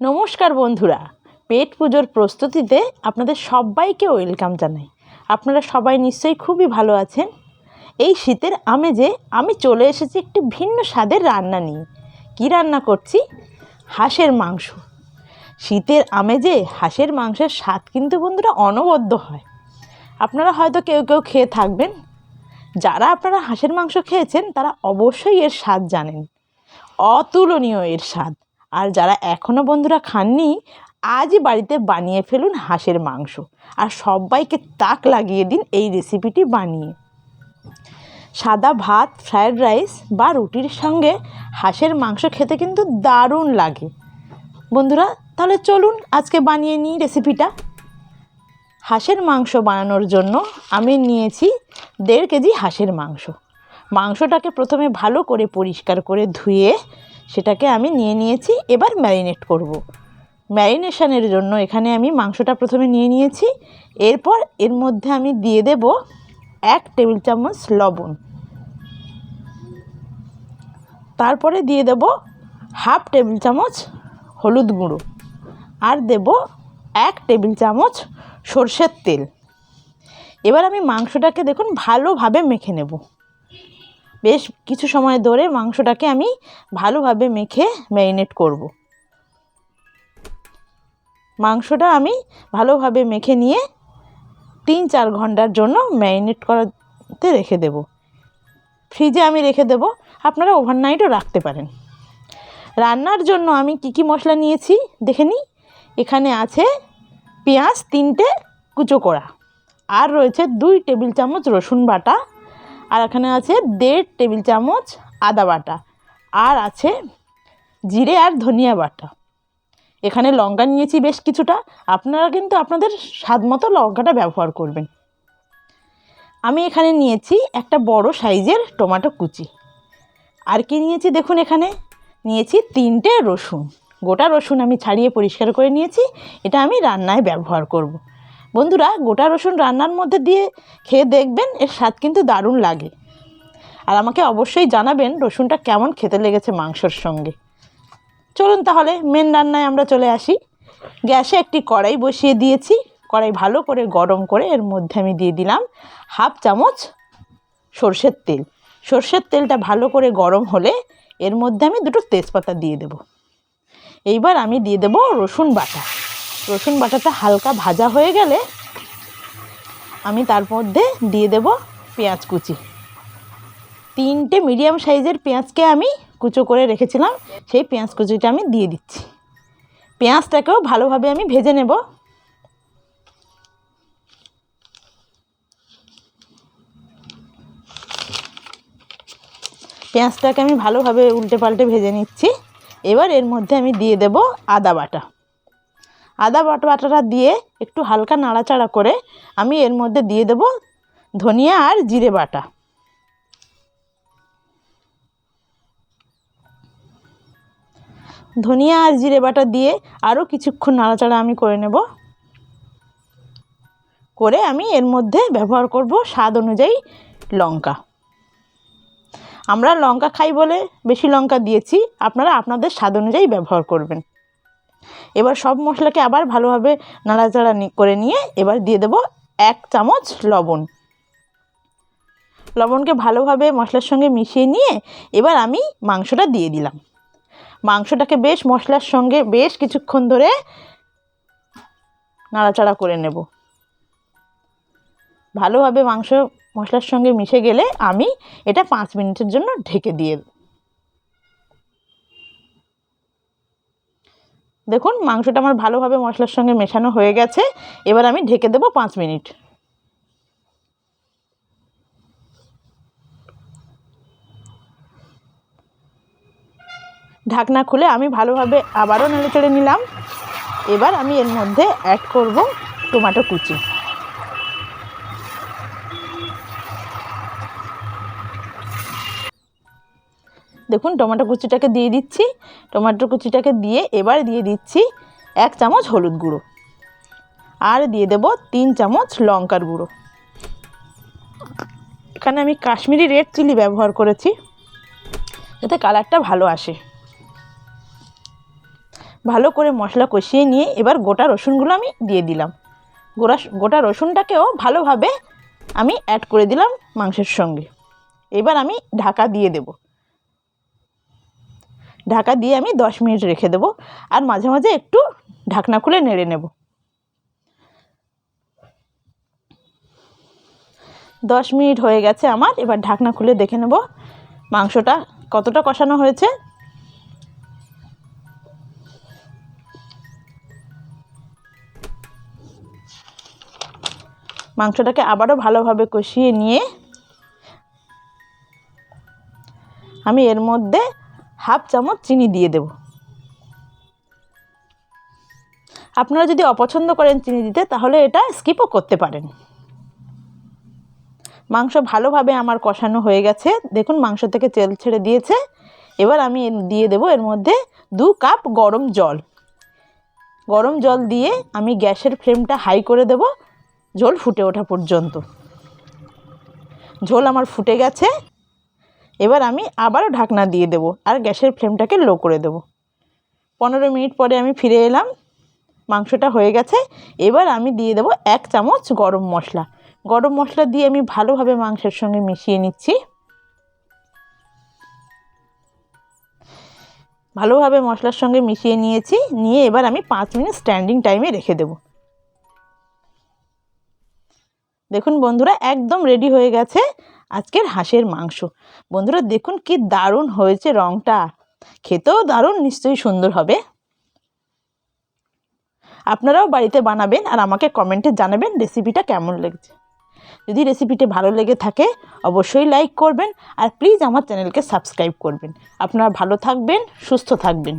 নমস্কার বন্ধুরা, পেট পুজোর প্রস্তুতিতে আপনাদের সবাইকে ওয়েলকাম জানাই। আপনারা সবাই নিশ্চয়ই খুবই ভালো আছেন। এই শীতের আমেজে আমি চলে এসেছি একটি ভিন্ন স্বাদের রান্না নিয়ে। কি রান্না করছি? হাঁসের মাংস। শীতের আমেজে হাঁসের মাংসের স্বাদ কিন্তু বন্ধুরা অনবদ্য হয়। আপনারা হয়তো কেউ কেউ খেয়ে থাকবেন। যারা আপনারা হাঁসের মাংস খেয়েছেন তারা অবশ্যই এর স্বাদ জানেন। অতুলনীয় এর স্বাদ। আর যারা এখনও বন্ধুরা খাননি, আজই বাড়িতে বানিয়ে ফেলুন হাঁসের মাংস আর সবাইকে তাক লাগিয়ে দিন এই রেসিপিটি বানিয়ে। সাদা ভাত, ফ্রায়েড রাইস বা রুটির সঙ্গে হাঁসের মাংস খেতে কিন্তু দারুণ লাগে। বন্ধুরা তাহলে চলুন আজকে বানিয়ে নিই রেসিপিটা। হাঁসের মাংস বানানোর জন্য আমি নিয়েছি 1.5 কেজি হাঁসের মাংস। মাংসটাকে প্রথমে ভালো করে পরিষ্কার করে ধুয়ে সেটাকে আমি নিয়েছি। এবার ম্যারিনেট করব। ম্যারিনেশনের জন্য এখানে আমি মাংসটা প্রথমে নিয়েছি। এরপর এর মধ্যে আমি দিয়ে দেব 1 টেবিল চামচ লবণ। তারপরে দিয়ে দেব 1/2 টেবিল চামচ হলুদ গুঁড়ো আর দেব 1 টেবিল চামচ সরষের তেল। এবার আমি মাংসটাকে দেখুন ভালোভাবে মেখে নেব। বেশ কিছু সময় ধরে মাংসটাকে আমি ভালোভাবে মেখে ম্যারিনেট করব। মাংসটা আমি ভালোভাবে মেখে নিয়ে 3-4 ঘন্টার জন্য ম্যারিনেট করাতে রেখে দেব। ফ্রিজে আমি রেখে দেব, আপনারা ওভারনাইটও রাখতে পারেন। রান্নার জন্য আমি কি মশলা নিয়েছি দেখে নিই। এখানে আছে পেঁয়াজ 3টে কুচো করা, আর রয়েছে 2 টেবিল চামচ রসুন বাটা, আর এখানে আছে 1.5 টেবিল চামচ আদা বাটা, আর আছে জিরে আর ধনিয়া বাটা। এখানে লঙ্কা নিয়েছি বেশ কিছুটা, আপনারা কিন্তু আপনাদের স্বাদ মতো লঙ্কাটা ব্যবহার করবেন। আমি এখানে নিয়েছি একটা বড় সাইজের টমেটো কুচি। আর কি নিয়েছি দেখুন, এখানে নিয়েছি 3টে রসুন। গোটা রসুন আমি ছাড়িয়ে পরিষ্কার করে নিয়েছি। এটা আমি রান্নায় ব্যবহার করব। বন্ধুরা গোটা রসুন রান্নার মধ্যে দিয়ে খেয়ে দেখবেন, এর স্বাদ কিন্তু দারুণ লাগে। আর আমাকে অবশ্যই জানাবেন রসুনটা কেমন খেতে লেগেছে মাংসর সঙ্গে। চলুন তাহলে মেন রান্নায় আমরা চলে আসি। গ্যাসে একটি কড়াই বসিয়ে দিয়েছি। কড়াই ভালো করে গরম করে এর মধ্যে আমি দিয়ে দিলাম 1/2 চামচ সরষের তেল। সরষের তেলটা ভালো করে গরম হলে এর মধ্যে আমি 2টো তেজপাতা দিয়ে দেব। এইবার আমি দিয়ে দেব রসুন বাটা। রসুন বাটাটা হালকা ভাজা হয়ে গেলে আমি তার মধ্যে দিয়ে দেব পেঁয়াজ কুচি। 3টে মিডিয়াম সাইজের পেঁয়াজকে আমি কুচো করে রেখেছিলাম, সেই পেঁয়াজ কুচিটা আমি দিয়ে দিচ্ছি। পেঁয়াজটাকেও ভালোভাবে আমি ভেজে নেব। পেঁয়াজটাকে আমি ভালোভাবে উল্টে পাল্টে ভেজে নিচ্ছি। এবার এর মধ্যে আমি দিয়ে দেব আদা বাটা। আদা বাটাটা দিয়ে একটু হালকা নাড়াচাড়া করে আমি এর মধ্যে দিয়ে দেব ধনিয়া আর জিরে বাটা। ধনিয়া আর জিরে বাটা দিয়ে আরও কিছুক্ষণ নাড়াচাড়া আমি করে নেব। করে আমি এর মধ্যে ব্যবহার করব স্বাদ অনুযায়ী লঙ্কা। আমরা লঙ্কা খাই বলে বেশি লঙ্কা দিয়েছি, আপনারা আপনাদের স্বাদ অনুযায়ী ব্যবহার করবেন। এবার সব মশলাকে আবার ভালোভাবে নাড়াচাড়া করে নিয়ে এবার দিয়ে দেব 1 চামচ লবণ। লবণকে ভালোভাবে মশলার সঙ্গে মিশিয়ে নিয়ে এবার আমি মাংসটা দিয়ে দিলাম। মাংসটাকে বেশ মশলার সঙ্গে বেশ কিছুক্ষণ ধরে নাড়াচাড়া করে নেব। ভালোভাবে মাংস মশলার সঙ্গে মিশে গেলে আমি এটা 5 মিনিটের জন্য ঢেকে দিয়ে দেব। দেখুন মাংসটা আমার ভালোভাবে মশলার সঙ্গে মেশানো হয়ে গেছে। এবার আমি ঢেকে দেব 5 মিনিট। ঢাকনা খুলে আমি ভালোভাবে আবারও নেড়েচেড়ে নিলাম। এবার আমি এর মধ্যে অ্যাড করব টমেটো কুচি। দেখুন টমেটো কুচিটাকে দিয়ে দিচ্ছি। টমেটো কুচিটাকে দিয়ে এবার দিয়ে দিচ্ছি 1 চামচ হলুদ গুঁড়ো, আর দিয়ে দেব 3 চামচ লঙ্কার গুঁড়ো। এখানে আমি কাশ্মীরি রেড চিলি ব্যবহার করেছি, যাতে কালারটা ভালো আসে। ভালো করে মশলা কষিয়ে নিয়ে এবার গোটা রসুনগুলো আমি দিয়ে দিলাম। গোটা রসুনটাকেও ভালোভাবে আমি অ্যাড করে দিলাম মাংসের সঙ্গে। এবার আমি ঢাকা দিয়ে দেব। ঢাকা দিয়ে আমি 10 মিনিট রেখে দেব, আর মাঝে মাঝে একটু ঢাকনা খুলে নেড়ে নেব। 10 মিনিট হয়ে গেছে আমার। এবার ঢাকনা খুলে দেখে নেব মাংসটা কতটা কষানো হয়েছে। মাংসটাকে আবারও ভালোভাবে কষিয়ে নিয়ে আমি এর মধ্যে হাফ চামচ চিনি দিয়ে দেব। আপনারা যদি অপছন্দ করেন চিনি দিতে, তাহলে এটা স্কিপও করতে পারেন। মাংস ভালোভাবে আমার কষানো হয়ে গেছে, দেখুন মাংস থেকে তেল ছেড়ে দিয়েছে। এবার আমি দিয়ে দেব এর মধ্যে 2 কাপ গরম জল। গরম জল দিয়ে আমি গ্যাসের ফ্লেমটা হাই করে দেব ঝোল ফুটে ওঠা পর্যন্ত। ঝোল আমার ফুটে গেছে। এবার আমি আবারও ঢাকনা দিয়ে দেব আর গ্যাসের ফ্লেমটাকে লো করে দেব। 15 মিনিট পরে আমি ফিরে এলাম। মাংসটা হয়ে গেছে। এবার আমি দিয়ে দেব 1 চামচ গরম মশলা। গরম মশলা দিয়ে আমি ভালোভাবে মাংসের সঙ্গে মিশিয়ে নিচ্ছি। ভালোভাবে মশলার সঙ্গে মিশিয়ে নিয়েছি। নিয়ে এবার আমি 5 মিনিট স্ট্যান্ডিং টাইমে রেখে দেব। দেখুন বন্ধুরা, একদম রেডি হয়ে গেছে আজকের হাঁসের মাংস। বন্ধুরা দেখুন কি দারুণ হয়েছে রঙটা, খেতেও দারুণ নিশ্চয়ই সুন্দর হবে। আপনারাও বাড়িতে বানাবেন আর আমাকে কমেন্টে জানাবেন রেসিপিটা কেমন লেগেছে। যদি রেসিপিটা ভালো লেগে থাকে অবশ্যই লাইক করবেন, আর প্লিজ আমার চ্যানেলকে সাবস্ক্রাইব করবেন। আপনারা ভালো থাকবেন, সুস্থ থাকবেন।